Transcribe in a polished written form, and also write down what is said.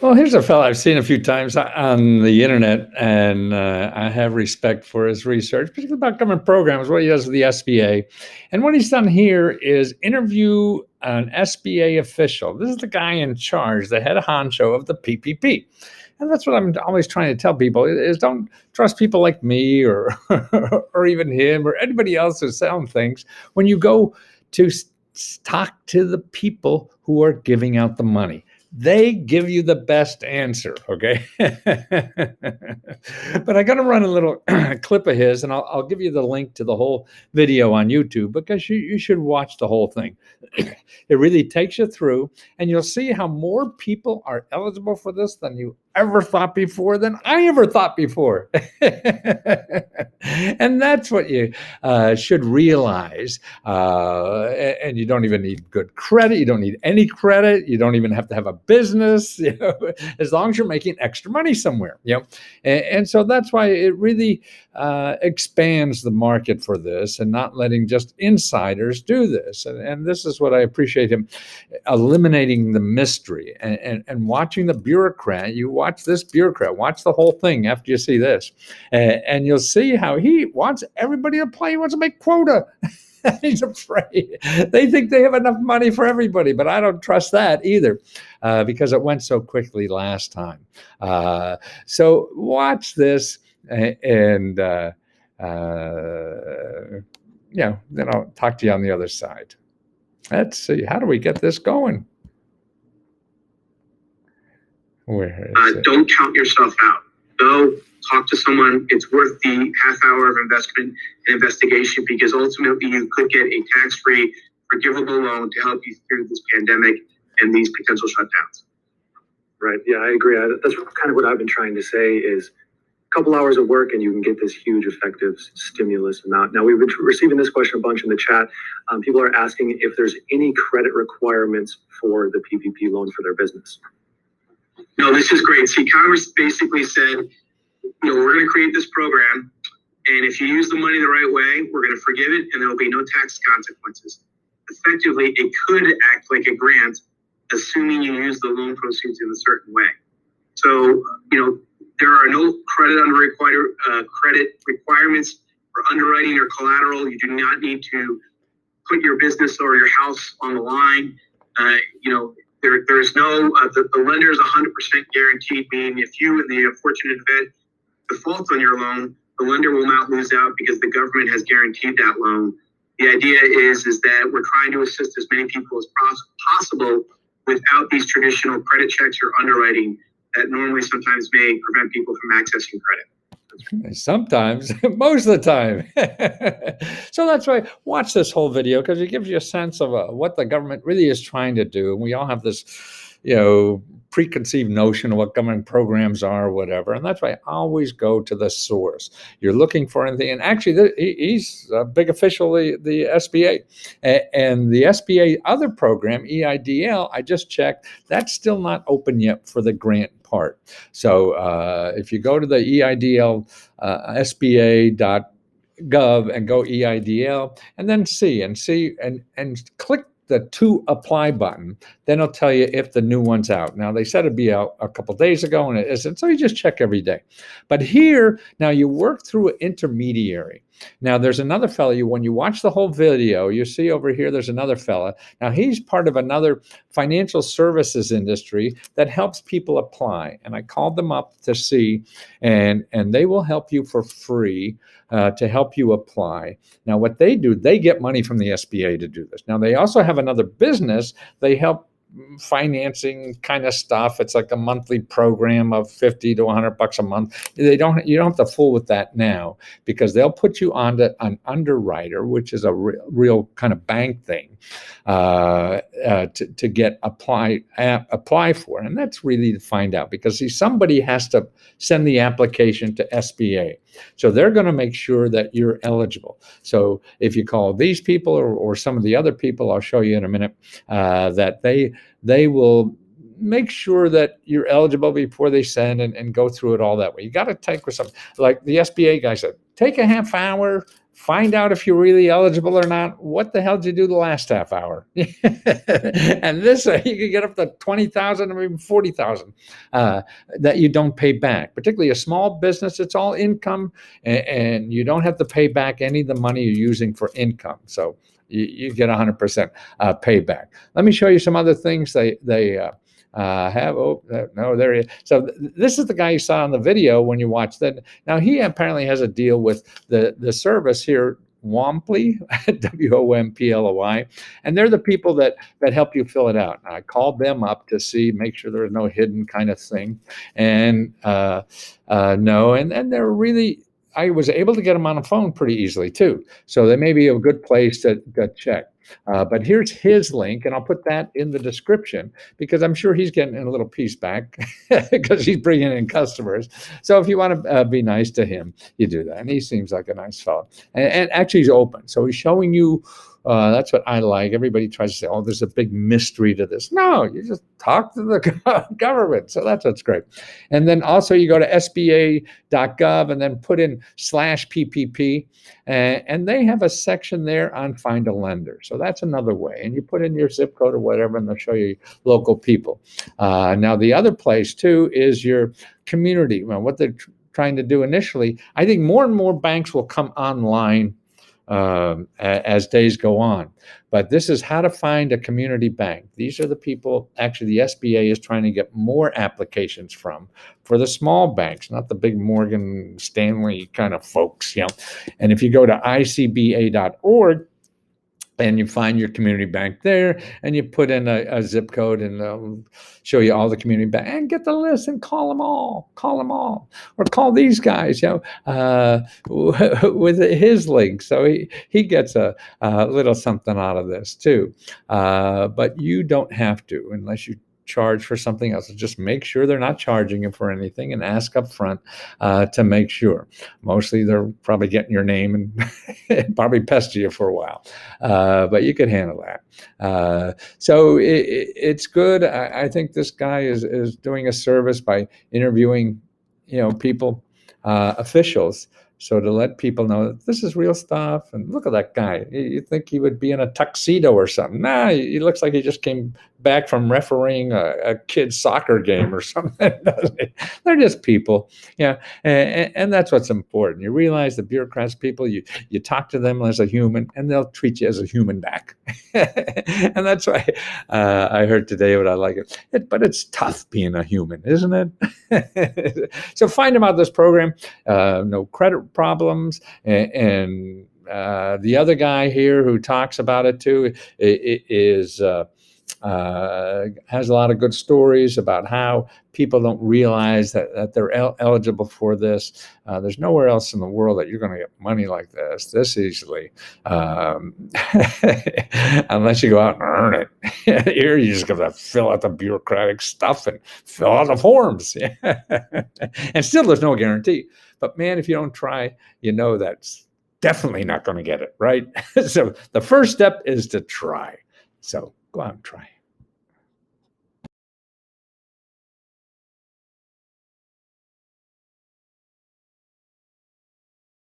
Well, here's a fellow I've seen a few times on the internet, and I have respect for his research, particularly about government programs, what he does with the SBA. And what he's done here is interview an SBA official. This is the guy in charge, the head honcho of the PPP. And that's what I'm always trying to tell people is don't trust people like me or or even him or anybody else who's selling things. When you go to talk to the people who are giving out the money, they give you the best answer, okay? But I got to run a little clip of his, and I'll give you the link to the whole video on YouTube because you should watch the whole thing. It really takes you through, and you'll see how more people are eligible for this than you ever thought before, than I ever thought before. And that's what you should realize. And you don't even need good credit. You don't need any credit. You don't even have to have a business, as long as you're making extra money somewhere. And so that's why it really expands the market for this and not letting just insiders do this. And this is what I appreciate him eliminating the mystery and watching the bureaucrat. You watch this bureaucrat, watch the whole thing after you see this, and you'll see how he wants everybody to play. He wants to make quota. He's afraid. They think they have enough money for everybody, but I don't trust that either because it went so quickly last time. So watch this and then I'll talk to you on the other side. Let's see. How do we get this going? Where is it? Don't count yourself out. Go talk to someone. It's worth the half hour of investment and investigation because ultimately you could get a tax-free, forgivable loan to help you through this pandemic and these potential shutdowns. Right. Yeah, I agree. That's kind of what I've been trying to say is a couple hours of work and you can get this huge effective stimulus amount. Now, we've been receiving this question a bunch in the chat. People are asking if there's any credit requirements for the PPP loan for their business. No, this is great. See, Congress basically said, we're going to create this program, and if you use the money the right way, we're going to forgive it, and there will be no tax consequences. Effectively, it could act like a grant, assuming you use the loan proceeds in a certain way. So, there are no credit requirements for underwriting or collateral. You do not need to put your business or your house on the line. There's no, the lender is 100% guaranteed, meaning if you, in the unfortunate event, default on your loan, the lender will not lose out because the government has guaranteed that loan. The idea is that we're trying to assist as many people as possible without these traditional credit checks or underwriting that normally sometimes may prevent people from accessing credit. Sometimes, most of the time. So that's why watch this whole video because it gives you a sense of what the government really is trying to do. And we all have this, preconceived notion of what government programs are or whatever. And that's why I always go to the source. You're looking for anything. And actually, he's a big official, the SBA. And the SBA other program, EIDL, I just checked, that's still not open yet for the grant part. So if you go to the EIDL, SBA.gov and go EIDL and then see and click the to apply button, then it'll tell you if the new one's out. Now, they said it'd be out a couple days ago and it isn't, so you just check every day. But here, now you work through an intermediary. Now, there's another fellow, when you watch the whole video, you see over here, there's another fella. Now, he's part of another financial services industry that helps people apply. And I called them up to see, and they will help you for free to help you apply. Now, what they do, they get money from the SBA to do this. Now, they also have another business. They help financing kind of stuff. It's like a monthly program of $50 to $100 a month. You don't have to fool with that now because they'll put you onto an underwriter, which is a real kind of bank thing to get apply for. And that's really to find out because see, somebody has to send the application to SBA. So they're going to make sure that you're eligible. So if you call these people or some of the other people, I'll show you in a minute, that they will make sure that you're eligible before they send, and go through it all that way. You got to take with something like the SBA guy said, take a half hour, find out if you're really eligible or not. What the hell did you do the last half hour? And this, you can get up to 20,000 or even 40,000 that you don't pay back. Particularly a small business, it's all income, and you don't have to pay back any of the money you're using for income. So you get 100% payback. Let me show you some other things they have. Oh, no, there he is. So this is the guy you saw in the video when you watched that. Now he apparently has a deal with the service here, Womply, WOMPLOY, and they're the people that help you fill it out. I called them up to make sure there was no hidden kind of thing, and no, and they're really. I was able to get them on the phone pretty easily too. So they may be a good place to check. But here's his link, and I'll put that in the description because I'm sure he's getting a little piece back because he's bringing in customers. So if you want to be nice to him, you do that. And he seems like a nice fellow. And actually, he's open. So he's showing you. That's what I like. Everybody tries to say, oh, there's a big mystery to this. No, you just talk to the government. So that's what's great. And then also you go to SBA.gov and then put in /PPP. And they have a section there on find a lender. So that's another way. And you put in your zip code or whatever, and they'll show you local people. Now, the other place, too, is your community. Well, what they're trying to do initially, I think more and more banks will come online as days go on. But this is how to find a community bank. These are the people, actually, the SBA is trying to get more applications for the small banks, not the big Morgan Stanley kind of folks, And if you go to icba.org, and you find your community bank there, and you put in a zip code, and they'll show you all the community bank, and get the list and call them all, or call these guys, with his link. So he gets a little something out of this too. But you don't have to unless you charge for something else. Just make sure they're not charging you for anything, and ask up front to make sure. Mostly they're probably getting your name and probably pester you for a while, but you could handle that. So it's good. I think this guy is doing a service by interviewing, people, officials. So to let people know that this is real stuff, and look at that guy. You think he would be in a tuxedo or something. Nah, he looks like he just came back from refereeing a kid's soccer game or something, doesn't he? They're just people, and that's what's important. You realize the bureaucrats, people, you talk to them as a human, and they'll treat you as a human back. And that's why I heard today what I like it. But it's tough being a human, isn't it? So find out this program. No credit problems, and the other guy here who talks about it too is has a lot of good stories about how people don't realize that they're eligible for this. There's nowhere else in the world that you're going to get money like this easily, unless you go out and earn it. Here, you just got to fill out the bureaucratic stuff and fill out the forms. And still, there's no guarantee. But man, if you don't try, that's definitely not going to get it, right? So the first step is to try. So go out and try.